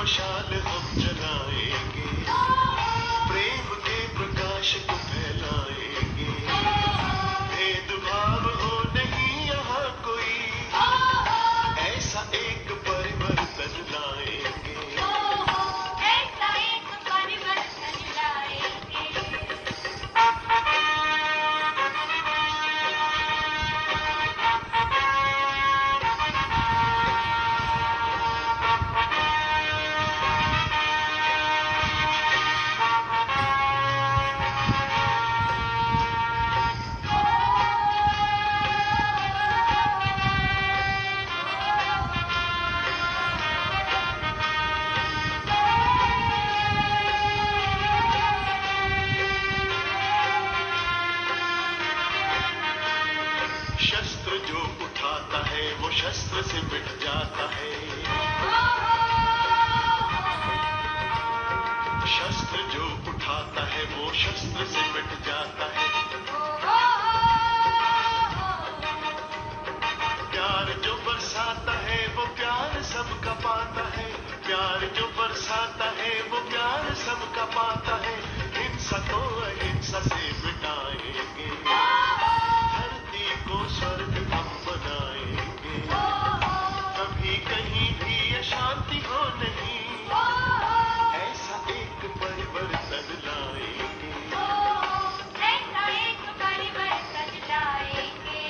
मशाल हम जलाएंगे, प्रेम के प्रकाश को फैलाएंगे। भेदभाव हो नहीं यहाँ कोई, ऐसा एक परिवर्तन लाएंगे। ऐसा एक परिवर्तन लाएंगे। शस्त्र जो उठाता है वो शस्त्र से मिट जाता है। शस्त्र जो उठाता है वो शस्त्र से मिट जाता है। प्यार जो बरसाता है वो प्यार सबका पाता है। प्यार जो बरसाता है वो प्यार सबका पाता है। हिंसा तो अहिंसा से मिटाएंगे, धरती को स्वर्ग हम बनाएंगे। कभी कहीं भी अशांति हो नहीं, ऐसा एक परिवर्तन लाएंगे। ऐसा एक परिवर्तन लाएंगे।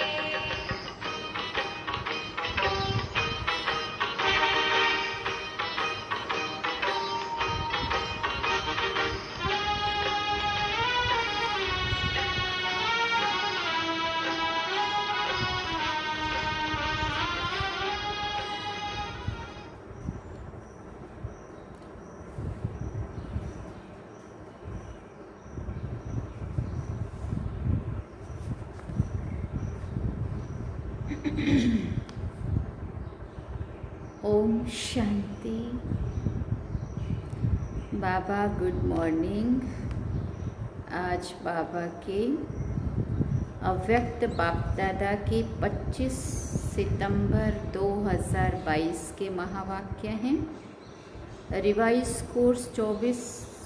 ओम शांति। बाबा गुड मॉर्निंग। आज बाबा के अव्यक्त बाप दादा के 25 सितंबर 2022 के महावाक्य हैं। रिवाइज कोर्स 24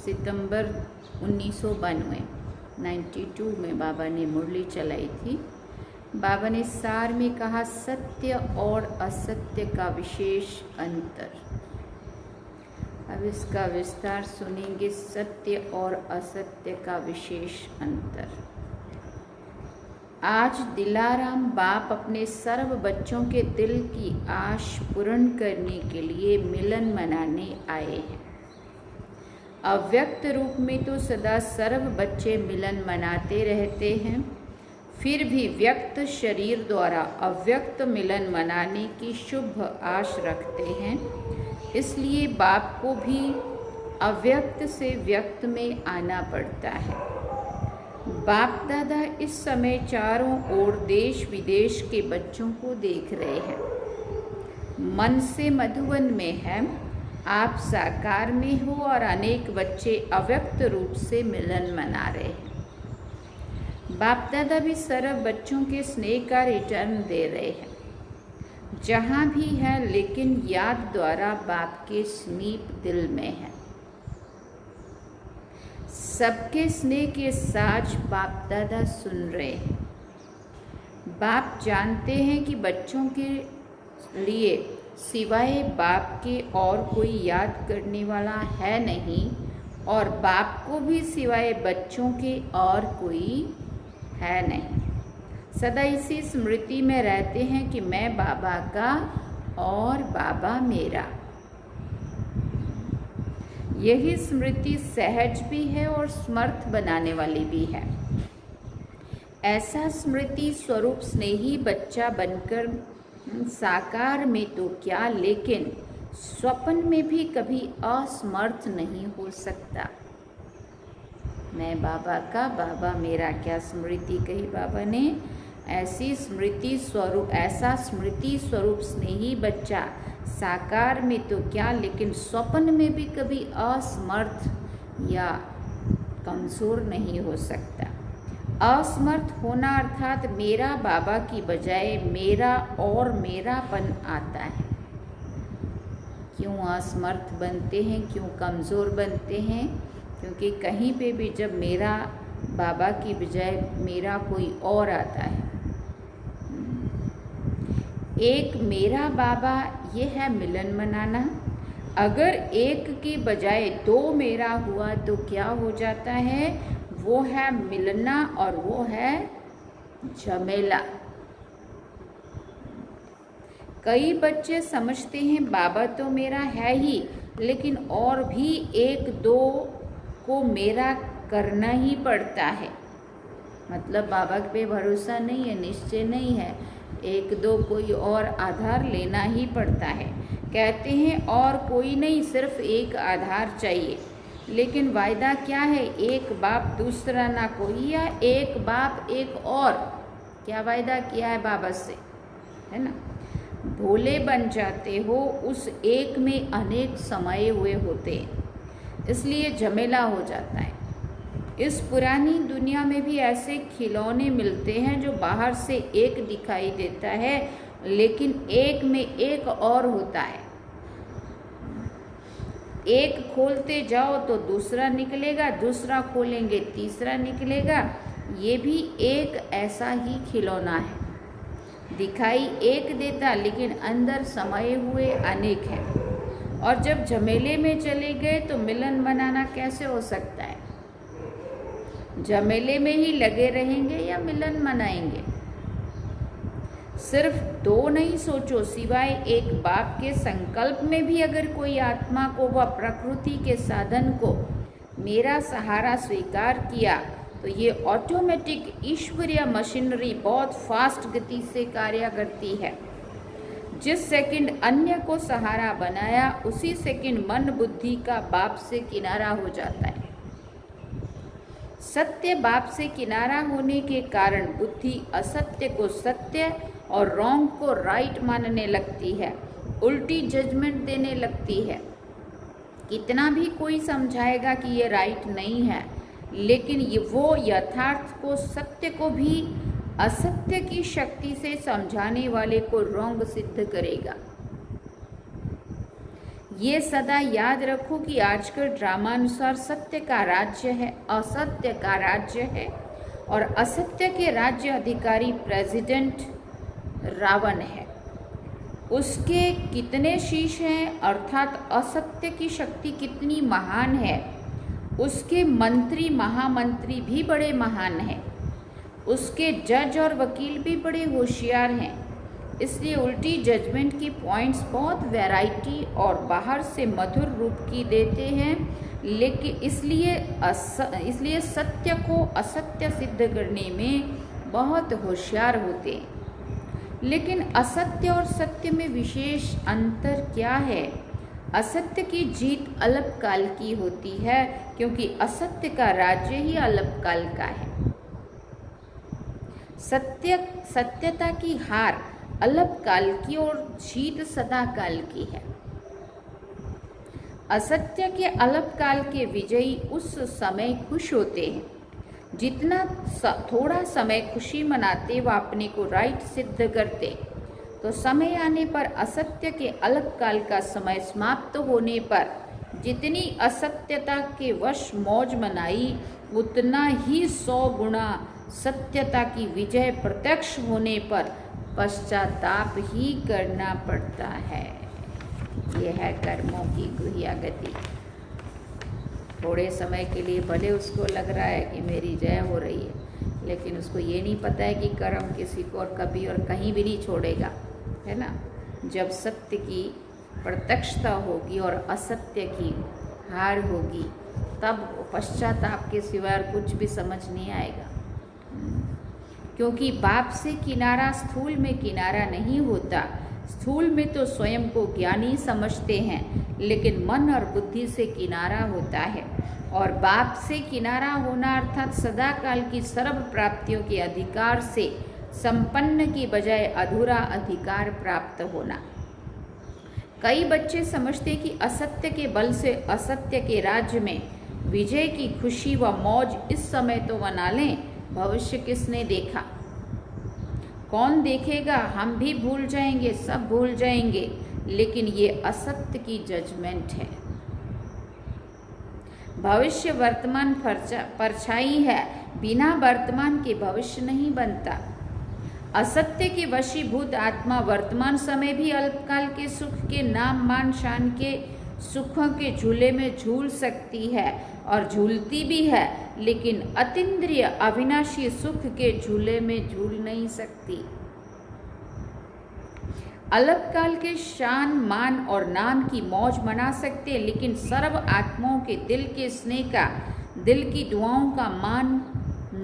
सितंबर 1992 में बाबा ने मुरली चलाई थी। बाबा ने सार में कहा, सत्य और असत्य का विशेष अंतर। अब इसका विस्तार सुनेंगे। सत्य और असत्य का विशेष अंतर। आज दिलाराम बाप अपने सर्व बच्चों के दिल की आश पूर्ण करने के लिए मिलन मनाने आए हैं। अव्यक्त रूप में तो सदा सर्व बच्चे मिलन मनाते रहते हैं, फिर भी व्यक्त शरीर द्वारा अव्यक्त मिलन मनाने की शुभ आश रखते हैं। इसलिए बाप को भी अव्यक्त से व्यक्त में आना पड़ता है। बाप दादा इस समय चारों ओर देश विदेश के बच्चों को देख रहे हैं। मन से मधुवन में है, आप साकार में हो और अनेक बच्चे अव्यक्त रूप से मिलन मना रहे हैं। बाप दादा भी सर्व बच्चों के स्नेह का रिटर्न दे रहे हैं जहाँ भी है, लेकिन याद द्वारा बाप के समीप दिल में है। सबके स्नेह के साज बाप दादा सुन रहे हैं। बाप जानते हैं कि बच्चों के लिए सिवाय बाप के और कोई याद करने वाला है नहीं, और बाप को भी सिवाय बच्चों के और कोई है नहीं। सदा इसी स्मृति में रहते हैं कि मैं बाबा का और बाबा मेरा। यही स्मृति सहज भी है और समर्थ बनाने वाली भी है। ऐसा स्मृति स्वरूप स्नेही बच्चा बनकर साकार में तो क्या, लेकिन स्वप्न में भी कभी असमर्थ नहीं हो सकता। मैं बाबा का, बाबा मेरा, क्या स्मृति कही बाबा ने। ऐसी स्मृति स्वरूप, ऐसा स्मृति स्वरूप स्नेही बच्चा साकार में तो क्या, लेकिन स्वप्न में भी कभी असमर्थ या कमज़ोर नहीं हो सकता। असमर्थ होना अर्थात मेरा बाबा की बजाय मेरा और मेरापन आता है, क्यों असमर्थ बनते हैं, क्यों कमज़ोर बनते हैं? क्योंकि कहीं पे भी जब मेरा बाबा की बजाय मेरा कोई और आता है, एक मेरा बाबा, ये है मिलन मनाना। अगर एक की बजाय दो मेरा हुआ तो क्या हो जाता है? वो है मिलना और वो है झमेला। कई बच्चे समझते हैं बाबा तो मेरा है ही, लेकिन और भी एक दो को मेरा करना ही पड़ता है। मतलब बाबा पे भरोसा नहीं है, निश्चय नहीं है, एक दो कोई और आधार लेना ही पड़ता है। कहते हैं और कोई नहीं, सिर्फ एक आधार चाहिए। लेकिन वायदा क्या है? एक बाप दूसरा ना कोई, या एक बाप एक और। क्या वायदा किया है बाबा से, है ना? भोले बन जाते हो, उस एक में अनेक समाये हुए होते हैं, इसलिए झमेला हो जाता है। इस पुरानी दुनिया में भी ऐसे खिलौने मिलते हैं जो बाहर से एक दिखाई देता है, लेकिन एक में एक और होता है। एक खोलते जाओ तो दूसरा निकलेगा, दूसरा खोलेंगे तीसरा निकलेगा। ये भी एक ऐसा ही खिलौना है, दिखाई एक देता लेकिन अंदर समाये हुए अनेक हैं। और जब झमेले में चले गए तो मिलन मनाना कैसे हो सकता है? झमेले में ही लगे रहेंगे या मिलन मनाएंगे? सिर्फ दो नहीं सोचो, सिवाय एक बाप के संकल्प में भी अगर कोई आत्मा को व प्रकृति के साधन को मेरा सहारा स्वीकार किया तो ये ऑटोमेटिक ईश्वरीय मशीनरी बहुत फास्ट गति से कार्य करती है। जिस सेकंड अन्य को सहारा बनाया, उसी सेकंड मन बुद्धि का बाप से किनारा हो जाता है। सत्य बाप से किनारा होने के कारण बुद्धि असत्य को सत्य और रॉन्ग को राइट मानने लगती है, उल्टी जजमेंट देने लगती है। कितना भी कोई समझाएगा कि ये राइट नहीं है, लेकिन ये वो यथार्थ को, सत्य को भी असत्य की शक्ति से समझाने वाले को रॉन्ग सिद्ध करेगा। ये सदा याद रखो कि आजकल ड्रामानुसार सत्य का राज्य है, असत्य का राज्य है, और असत्य के राज्य अधिकारी प्रेसिडेंट रावण है। उसके कितने शीश हैं, अर्थात असत्य की शक्ति कितनी महान है। उसके मंत्री महामंत्री भी बड़े महान हैं, उसके जज और वकील भी बड़े होशियार हैं। इसलिए उल्टी जजमेंट की पॉइंट्स बहुत वैरायटी और बाहर से मधुर रूप की देते हैं, लेकिन इसलिए सत्य को असत्य सिद्ध करने में बहुत होशियार होते हैं। लेकिन असत्य और सत्य में विशेष अंतर क्या है? असत्य की जीत अल्पकाल की होती है, क्योंकि असत्य का राज्य ही अल्पकाल का है। सत्यता की हार अल्पकाल की और जीत सदा काल की है। असत्य के अल्पकाल के विजयी उस समय खुश होते हैं, जितना थोड़ा समय खुशी मनाते व अपने को राइट सिद्ध करते, तो समय आने पर असत्य के अल्पकाल का समय समाप्त होने पर जितनी असत्यता के वश मौज मनाई, उतना ही 100 गुना सत्यता की विजय प्रत्यक्ष होने पर पश्चाताप ही करना पड़ता है। यह है कर्मों की गुहिया गति। थोड़े समय के लिए भले उसको लग रहा है कि मेरी जय हो रही है, लेकिन उसको ये नहीं पता है कि कर्म किसी को और कभी और कहीं भी नहीं छोड़ेगा, है ना। जब सत्य की प्रत्यक्षता होगी और असत्य की हार होगी, तब पश्चाताप के सिवाय कुछ भी समझ नहीं आएगा। क्योंकि बाप से किनारा स्थूल में किनारा नहीं होता। स्थूल में तो स्वयं को ज्ञानी समझते हैं, लेकिन मन और बुद्धि से किनारा होता है। और बाप से किनारा होना अर्थात सदा काल की सर्व प्राप्तियों के अधिकार से संपन्न की बजाय अधूरा अधिकार प्राप्त होना। कई बच्चे समझते कि असत्य के बल से असत्य के राज्य में विजय की खुशी व मौज इस समय तो मना लें, भविष्य किसने देखा, कौन देखेगा, हम भी भूल जाएंगे, सब भूल जाएंगे। लेकिन ये असत्य की जजमेंट है। भविष्य वर्तमान परछाई है, बिना वर्तमान के भविष्य नहीं बनता। असत्य की वशीभूत आत्मा वर्तमान समय भी अल्पकाल के सुख के नाम मान शान के सुखों के झूले में झूल सकती है और झूलती भी है, लेकिन अतीन्द्रिय अविनाशी सुख के झूले में झूल नहीं सकती। अल्पकाल के शान मान और नाम की मौज मना सकते, लेकिन सर्व आत्माओं के दिल के स्नेह का, दिल की दुआओं का मान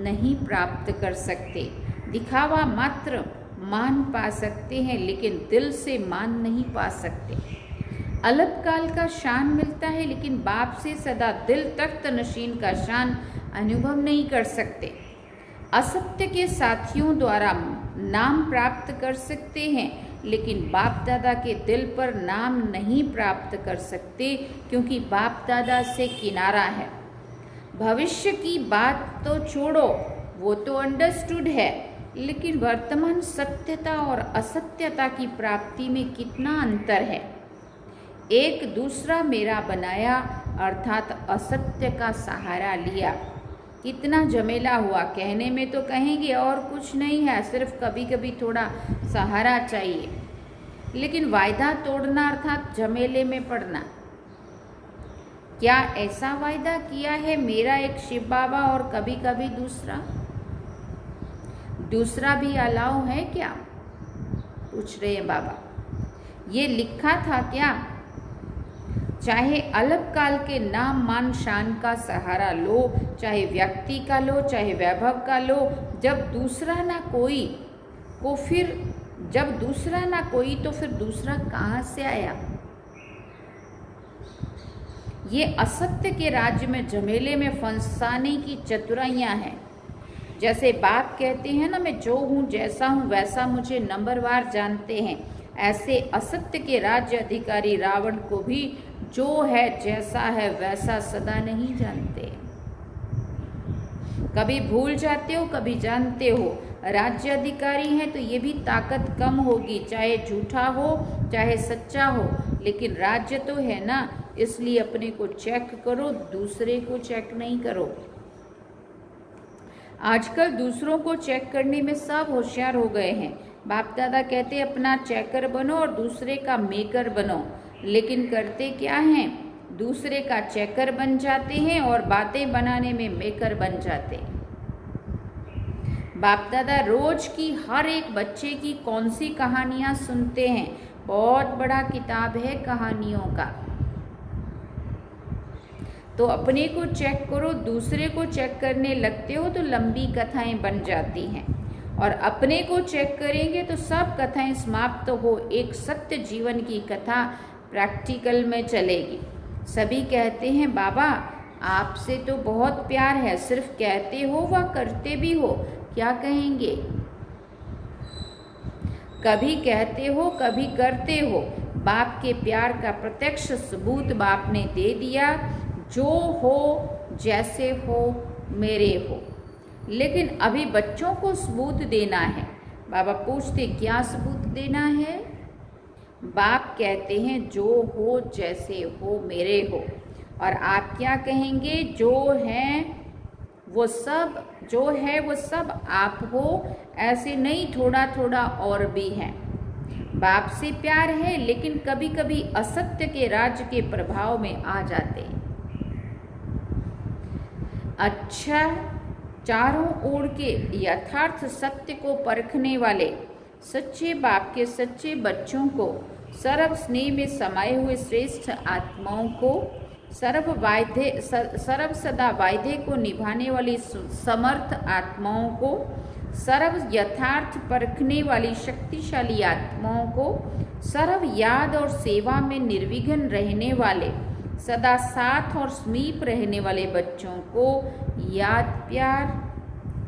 नहीं प्राप्त कर सकते। दिखावा मात्र मान पा सकते हैं, लेकिन दिल से मान नहीं पा सकते। अल्पकाल का शान मिलता है, लेकिन बाप से सदा दिल तख्त नशीन का शान अनुभव नहीं कर सकते। असत्य के साथियों द्वारा नाम प्राप्त कर सकते हैं, लेकिन बाप दादा के दिल पर नाम नहीं प्राप्त कर सकते, क्योंकि बाप दादा से किनारा है। भविष्य की बात तो छोड़ो, वो तो अंडरस्टूड है, लेकिन वर्तमान सत्यता और असत्यता की प्राप्ति में कितना अंतर है। एक दूसरा मेरा बनाया अर्थात असत्य का सहारा लिया, कितना झमेला हुआ। कहने में तो कहेंगे और कुछ नहीं है, सिर्फ कभी कभी थोड़ा सहारा चाहिए, लेकिन वायदा तोड़ना अर्थात झमेले में पड़ना। क्या ऐसा वायदा किया है मेरा एक शिव बाबा और कभी कभी दूसरा भी अलाउ है क्या? पूछ रहे हैं बाबा। ये लिखा था क्या? चाहे अल्पकाल के नाम मान शान का सहारा लो, चाहे व्यक्ति का लो, चाहे वैभव का लो, जब दूसरा ना कोई तो फिर दूसरा कहाँ से आया? ये असत्य के राज्य में झमेले में फंसाने की चतुराइयाँ हैं। जैसे बाप कहते हैं ना, मैं जो हूँ जैसा हूँ वैसा मुझे नंबरवार जानते हैं, ऐसे असत्य के राज्य अधिकारी रावण को भी जो है जैसा है वैसा सदा नहीं जानते। कभी भूल जाते हो, कभी जानते हो। राज्य अधिकारी हैं तो ये भी ताकत कम होगी, चाहे झूठा हो चाहे सच्चा हो, लेकिन राज्य तो है ना, इसलिए अपने को चेक करो, दूसरे को चेक नहीं करो। आजकल दूसरों को चेक करने में सब होशियार हो गए हैं। बाप दादा कहते अपना चेकर बनो और दूसरे का मेकर बनो, लेकिन करते क्या हैं? दूसरे का चेकर बन जाते हैं और बातें बनाने में मेकर बन जाते हैं। बाप दादा रोज की हर एक बच्चे की कौन सी कहानियां सुनते हैं। बहुत बड़ा किताब है कहानियों का। तो अपने को चेक करो, दूसरे को चेक करने लगते हो तो लंबी कथाएं बन जाती हैं, और अपने को चेक करेंगे तो सब कथाएं समाप्त हो, एक सत्य जीवन की कथा प्रैक्टिकल में चलेगी। सभी कहते हैं बाबा आपसे तो बहुत प्यार है, सिर्फ कहते हो व करते भी हो, क्या कहेंगे? कभी कहते हो कभी करते हो। बाप के प्यार का प्रत्यक्ष सबूत बाप ने दे दिया, जो हो जैसे हो मेरे हो। लेकिन अभी बच्चों को सबूत देना है। बाबा पूछते क्या सबूत देना है? बाप कहते हैं जो हो जैसे हो मेरे हो। और आप क्या कहेंगे? जो है वो सब आप हो, ऐसे नहीं थोड़ा थोड़ा और भी है। बाप से प्यार है, लेकिन कभी कभी असत्य के राज्य के प्रभाव में आ जाते हैं। अच्छा, चारों ओर के यथार्थ सत्य को परखने वाले सच्चे बाप के सच्चे बच्चों को, सर्व स्नेह में समाये हुए श्रेष्ठ आत्माओं को, सर्व सदा वायदे को निभाने वाली समर्थ आत्माओं को, सर्व यथार्थ परखने वाली शक्तिशाली आत्माओं को, सर्व याद और सेवा में निर्विघ्न रहने वाले, सदा साथ और समीप रहने वाले बच्चों को याद, प्यार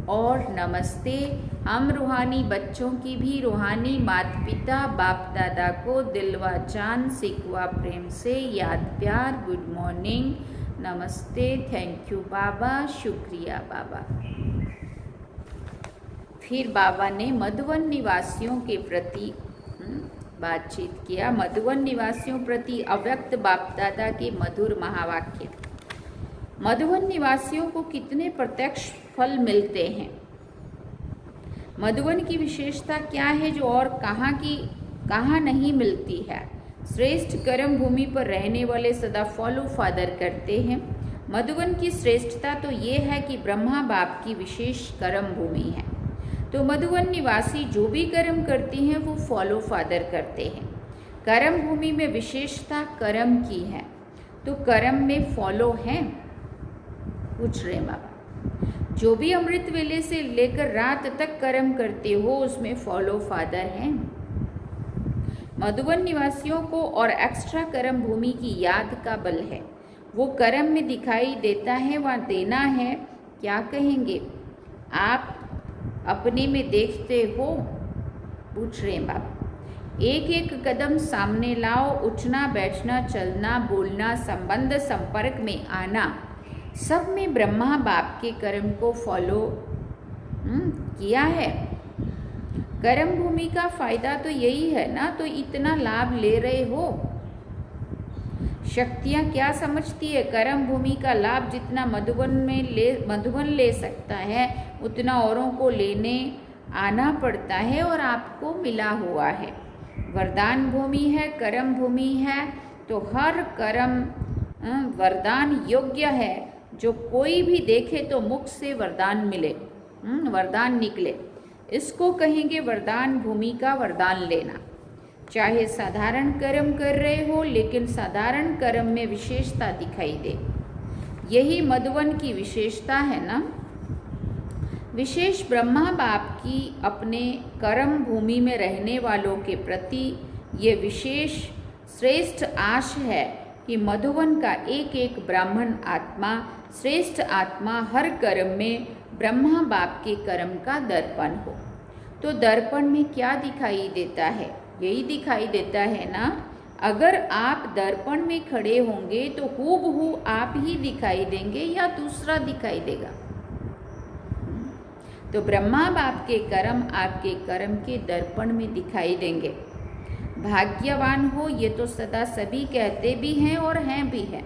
और नमस्ते। हम रूहानी बच्चों की भी रूहानी माता पिता बाप दादा को दिलवा जान सिकवा प्रेम से याद, प्यार, गुड मॉर्निंग, नमस्ते, थैंक यू बाबा, शुक्रिया बाबा। फिर बाबा ने मधुवन निवासियों के प्रति बातचीत किया। मधुवन निवासियों प्रति अव्यक्त बाप दादा के मधुर महावाक्य। मधुवन निवासियों को कितने प्रत्यक्ष फल मिलते हैं? मधुवन की विशेषता क्या है जो और कहाँ नहीं मिलती है? श्रेष्ठ कर्म भूमि पर रहने वाले सदा फॉलो फादर करते हैं। मधुवन की श्रेष्ठता तो ये है कि ब्रह्मा बाप की विशेष कर्म भूमि है। तो मधुवन निवासी जो भी कर्म करते हैं वो फॉलो फादर करते हैं। कर्म भूमि में विशेषता कर्म की है, तो कर्म में फॉलो है? पूछ रहे बाबा। जो भी अमृत वेले से लेकर रात तक कर्म करते हो उसमें फॉलो फादर हैं। मधुवन निवासियों को और एक्स्ट्रा कर्म भूमि की याद का बल है। वो कर्म में दिखाई देता है, वहाँ देना है। क्या कहेंगे आप अपने में देखते हो? पूछ रहे हैं बाबा। एक एक कदम सामने लाओ, उठना बैठना चलना बोलना संबंध संपर्क में आना, सब में ब्रह्मा बाप के कर्म को फॉलो किया है। कर्म भूमि का फायदा तो यही है ना, तो इतना लाभ ले रहे हो। शक्तियाँ क्या समझती है? कर्म भूमि का लाभ जितना मधुवन ले सकता है उतना औरों को लेने आना पड़ता है और आपको मिला हुआ है। वरदान भूमि है, कर्म भूमि है, तो हर कर्म वरदान योग्य है। जो कोई भी देखे तो मुख से वरदान मिले, वरदान निकले, इसको कहेंगे वरदान भूमि का वरदान लेना। चाहे साधारण कर्म कर रहे हो लेकिन साधारण कर्म में विशेषता दिखाई दे, यही मधुवन की विशेषता है ना। विशेष ब्रह्मा बाप की अपने कर्म भूमि में रहने वालों के प्रति ये विशेष श्रेष्ठ आश है कि मधुवन का एक एक ब्राह्मण आत्मा, श्रेष्ठ आत्मा हर कर्म में ब्रह्मा बाप के कर्म का दर्पण हो। तो दर्पण में क्या दिखाई देता है? यही दिखाई देता है ना। अगर आप दर्पण में खड़े होंगे तो हूबहू आप ही दिखाई देंगे या दूसरा दिखाई देगा? तो ब्रह्मा बाप के कर्म आपके कर्म के दर्पण में दिखाई देंगे। भाग्यवान हो ये तो सदा सभी कहते भी हैं और हैं भी हैं,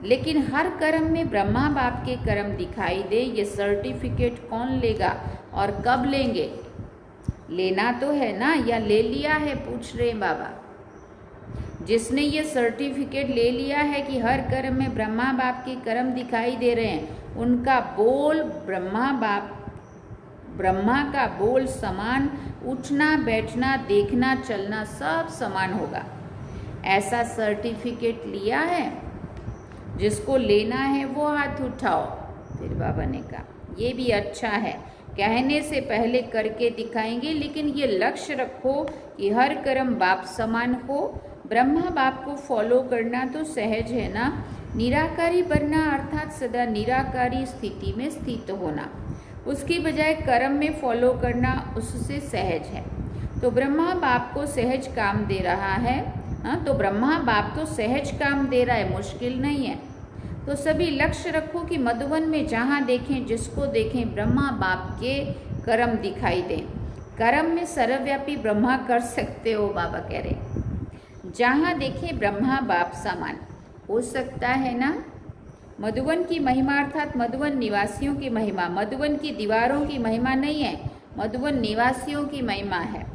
लेकिन हर कर्म में ब्रह्मा बाप के कर्म दिखाई दे, ये सर्टिफिकेट कौन लेगा और कब लेंगे? लेना तो है ना, या ले लिया है? पूछ रहे बाबा। जिसने ये सर्टिफिकेट ले लिया है कि हर कर्म में ब्रह्मा बाप के कर्म दिखाई दे रहे हैं, उनका बोल ब्रह्मा का बोल समान, उठना बैठना देखना चलना सब समान होगा। ऐसा सर्टिफिकेट लिया है? जिसको लेना है वो हाथ उठाओ। फिर बाबा ने कहा ये भी अच्छा है, कहने से पहले करके दिखाएंगे, लेकिन ये लक्ष्य रखो कि हर कर्म बाप समान हो। ब्रह्मा बाप को फॉलो करना तो सहज है ना। निराकारी बनना अर्थात सदा निराकारी स्थिति में स्थित होना, उसकी बजाय कर्म में फॉलो करना उससे सहज है। तो ब्रह्मा बाप को सहज काम दे रहा है। तो ब्रह्मा बाप तो सहज काम दे रहा है, मुश्किल नहीं है। तो सभी लक्ष्य रखो कि मधुवन में जहाँ देखें जिसको देखें ब्रह्मा बाप के कर्म दिखाई दें। कर्म में सर्वव्यापी ब्रह्मा कर सकते हो, बाबा कह रहे। जहाँ देखें ब्रह्मा बाप समान हो सकता है ना। मधुवन की महिमा अर्थात मधुवन निवासियों की महिमा, मधुवन की दीवारों की महिमा नहीं है, मधुवन निवासियों की महिमा है।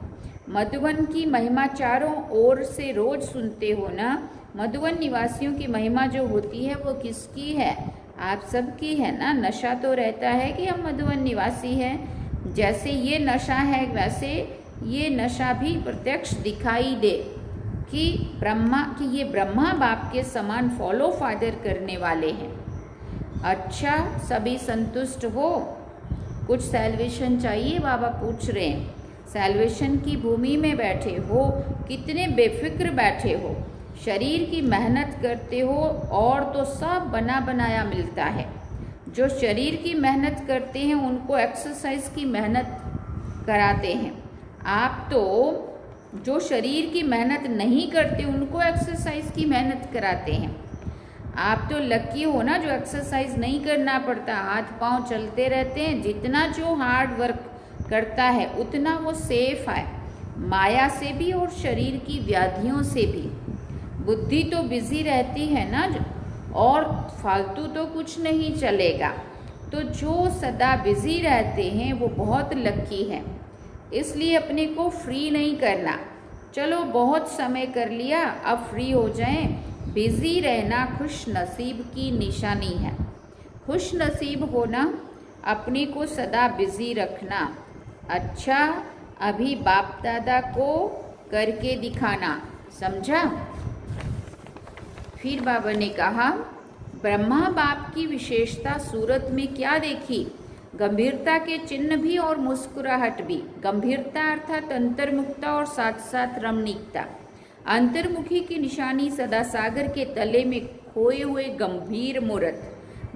मधुवन की महिमा चारों ओर से रोज सुनते हो ना। मधुवन निवासियों की महिमा जो होती है वो किसकी है? आप सबकी है ना। नशा तो रहता है कि हम मधुवन निवासी हैं, जैसे ये नशा है वैसे ये नशा भी प्रत्यक्ष दिखाई दे कि ये ब्रह्मा बाप के समान फॉलो फादर करने वाले हैं। अच्छा, सभी संतुष्ट हो? कुछ सैल्वेशन चाहिए? बाबा पूछ रहे हैं। सैल्वेशन की भूमि में बैठे हो, कितने बेफिक्र बैठे हो, शरीर की मेहनत करते हो और तो सब बना बनाया मिलता है। जो शरीर की मेहनत करते हैं उनको एक्सरसाइज की मेहनत कराते हैं। आप तो जो शरीर की मेहनत नहीं करते उनको एक्सरसाइज की मेहनत कराते हैं। आप तो लकी हो ना जो एक्सरसाइज नहीं करना पड़ता, हाथ पांव चलते रहते हैं। जितना जो हार्ड वर्क करता है उतना वो सेफ है। माया से भी और शरीर की व्याधियों से भी। बुद्धि तो बिजी रहती है ना, और फालतू तो कुछ नहीं चलेगा। तो जो सदा बिजी रहते हैं वो बहुत लकी हैं। इसलिए अपने को फ्री नहीं करना। चलो बहुत समय कर लिया, अब फ्री हो जाएं। बिजी रहना खुश नसीब की निशानी है। खुश नसीब होना, अपने को सदा बिजी रखना। अच्छा, अभी बाप दादा को करके दिखाना, समझा? फिर बाबा ने कहा, ब्रह्मा बाप की विशेषता सूरत में क्या देखी? गंभीरता के चिन्ह भी और मुस्कुराहट भी। गंभीरता अर्थात अंतर्मुखता और साथ साथ रमणीकता। अंतर्मुखी की निशानी सदा सागर के तले में खोए हुए गंभीर मूर्त,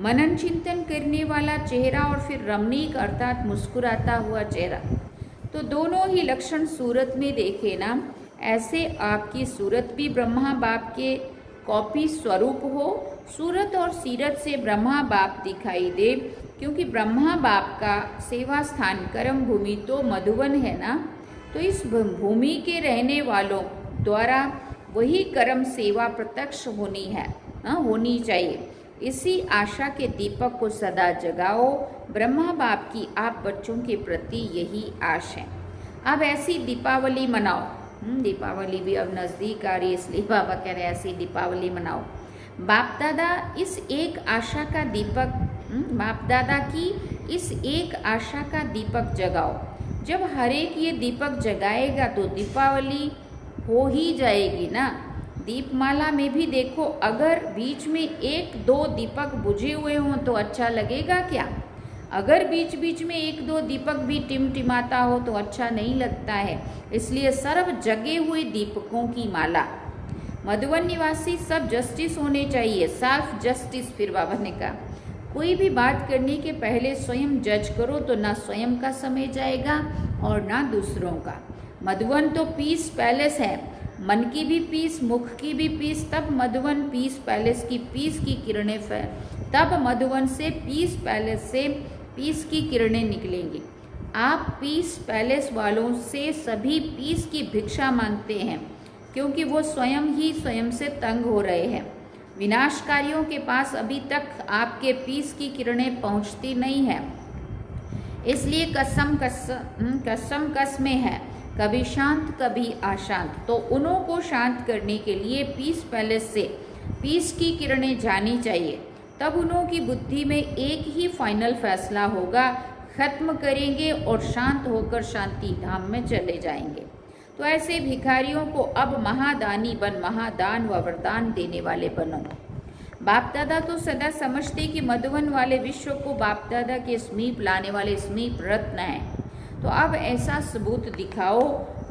मनन चिंतन करने वाला चेहरा, और फिर रमणीक अर्थात मुस्कुराता हुआ चेहरा। तो दोनों ही लक्षण सूरत में देखे ना। ऐसे आपकी सूरत भी ब्रह्मा बाप के कॉपी स्वरूप हो। सूरत और सीरत से ब्रह्मा बाप दिखाई दे, क्योंकि ब्रह्मा बाप का सेवा स्थान कर्म भूमि तो मधुवन है ना। तो इस भूमि के रहने वालों द्वारा वही कर्म सेवा प्रत्यक्ष होनी है, होनी चाहिए। इसी आशा के दीपक को सदा जगाओ। ब्रह्मा बाप की आप बच्चों के प्रति यही आश है। अब ऐसी दीपावली मनाओ। दीपावली भी अब नज़दीक आ रही है, इसलिए बाबा कह रहे हैं ऐसी दीपावली मनाओ। बाप दादा इस एक आशा का दीपक, बाप दादा की इस एक आशा का दीपक जगाओ। जब हर एक ये दीपक जगाएगा तो दीपावली हो ही जाएगी ना। दीपमाला में भी देखो, अगर बीच में एक दो दीपक बुझे हुए हों तो अच्छा लगेगा क्या? अगर बीच बीच में एक दो दीपक भी टिमटिमाता हो तो अच्छा नहीं लगता है। इसलिए सर्व जगे हुए दीपकों की माला। मधुवन निवासी सब जस्टिस होने चाहिए, सेल्फ जस्टिस। फिर बाबा ने कहा, कोई भी बात करने के पहले स्वयं जज करो तो ना स्वयं का समय जाएगा और ना दूसरों का। मधुवन तो पीस पैलेस है, मन की भी पीस, मुख की भी पीस, तब मधुवन पीस पैलेस की पीस की किरणें तब मधुवन से पीस पैलेस से पीस की किरणें निकलेंगी। आप पीस पैलेस वालों से सभी पीस की भिक्षा मांगते हैं, क्योंकि वो स्वयं ही स्वयं से तंग हो रहे हैं। विनाशकारियों के पास अभी तक आपके पीस की किरणें पहुंचती नहीं है। इसलिए कसम कसमें है, कभी शांत कभी अशांत। तो उन्हों को शांत करने के लिए पीस पैलेस से पीस की किरणें जानी चाहिए। तब उन्हों की बुद्धि में एक ही फाइनल फैसला होगा, खत्म करेंगे और शांत होकर शांति धाम में चले जाएंगे। तो ऐसे भिखारियों को अब महादानी बन महादान व वरदान देने वाले बनो। बाप दादा तो सदा समझते कि मधुवन वाले विश्व को बाप दादा के समीप लाने वाले समीप रत्न हैं। तो अब ऐसा सबूत दिखाओ,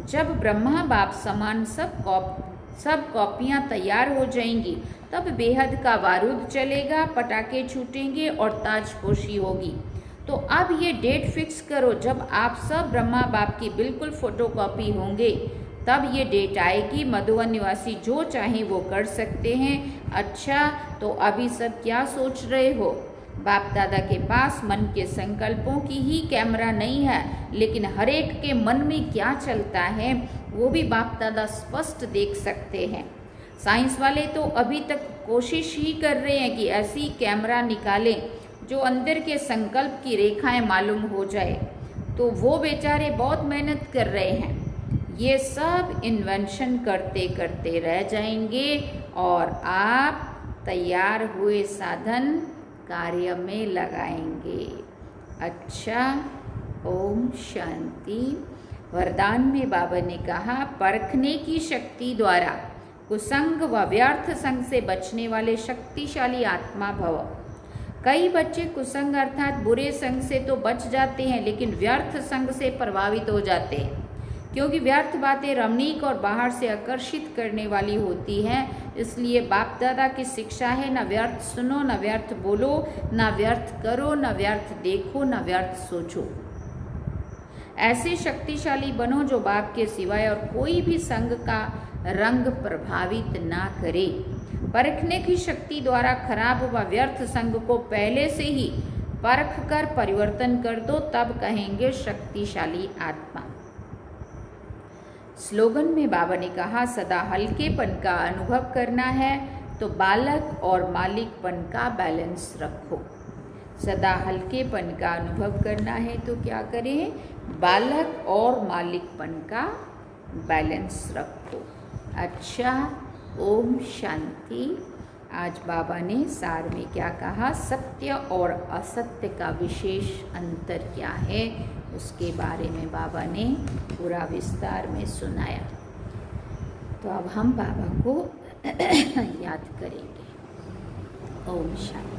जब ब्रह्मा बाप समान सब कॉपियाँ तैयार हो जाएंगी, तब बेहद का बारूद चलेगा, पटाखे छूटेंगे और ताजपोशी होगी। तो अब ये डेट फिक्स करो, जब आप सब ब्रह्मा बाप की बिल्कुल फोटोकॉपी होंगे, तब ये डेट आएगी। मधुवन निवासी जो चाहे वो कर सकते हैं। अच्छा, तो अभी सब क्या सोच रहे हो? बाप दादा के पास मन के संकल्पों की ही कैमरा नहीं है, लेकिन हर एक के मन में क्या चलता है वो भी बाप दादा स्पष्ट देख सकते हैं। साइंस वाले तो अभी तक कोशिश ही कर रहे हैं कि ऐसी कैमरा निकालें जो अंदर के संकल्प की रेखाएं मालूम हो जाए। तो वो बेचारे बहुत मेहनत कर रहे हैं। ये सब इन्वेंशन करते करते रह जाएंगे और आप तैयार हुए साधन कार्य में लगाएंगे। अच्छा, ओम शांति। वरदान में बाबा ने कहा, परखने की शक्ति द्वारा कुसंग व व्यर्थ संग से बचने वाले शक्तिशाली आत्मा भव। कई बच्चे कुसंग अर्थात बुरे संग से तो बच जाते हैं, लेकिन व्यर्थ संग से प्रभावित हो जाते हैं, क्योंकि व्यर्थ बातें रमणीक और बाहर से आकर्षित करने वाली होती हैं। इसलिए बाप दादा की शिक्षा है, न व्यर्थ सुनो, न व्यर्थ बोलो, न व्यर्थ करो, न व्यर्थ देखो, न व्यर्थ सोचो। ऐसे शक्तिशाली बनो जो बाप के सिवाय और कोई भी संग का रंग प्रभावित ना करे। परखने की शक्ति द्वारा खराब व व्यर्थ संग को पहले से ही परख कर परिवर्तन कर दो, तब कहेंगे शक्तिशाली आत्मा। स्लोगन में बाबा ने कहा, सदा हल्केपन का अनुभव करना है तो बालक और मालिकपन का बैलेंस रखो। सदा हल्केपन का अनुभव करना है तो क्या करें? बालक और मालिकपन का बैलेंस रखो। अच्छा, ओम शांति। आज बाबा ने सार में क्या कहा, सत्य और असत्य का विशेष अंतर क्या है, उसके बारे में बाबा ने पूरा विस्तार में सुनाया। तो अब हम बाबा को याद करेंगे। ओम शांति।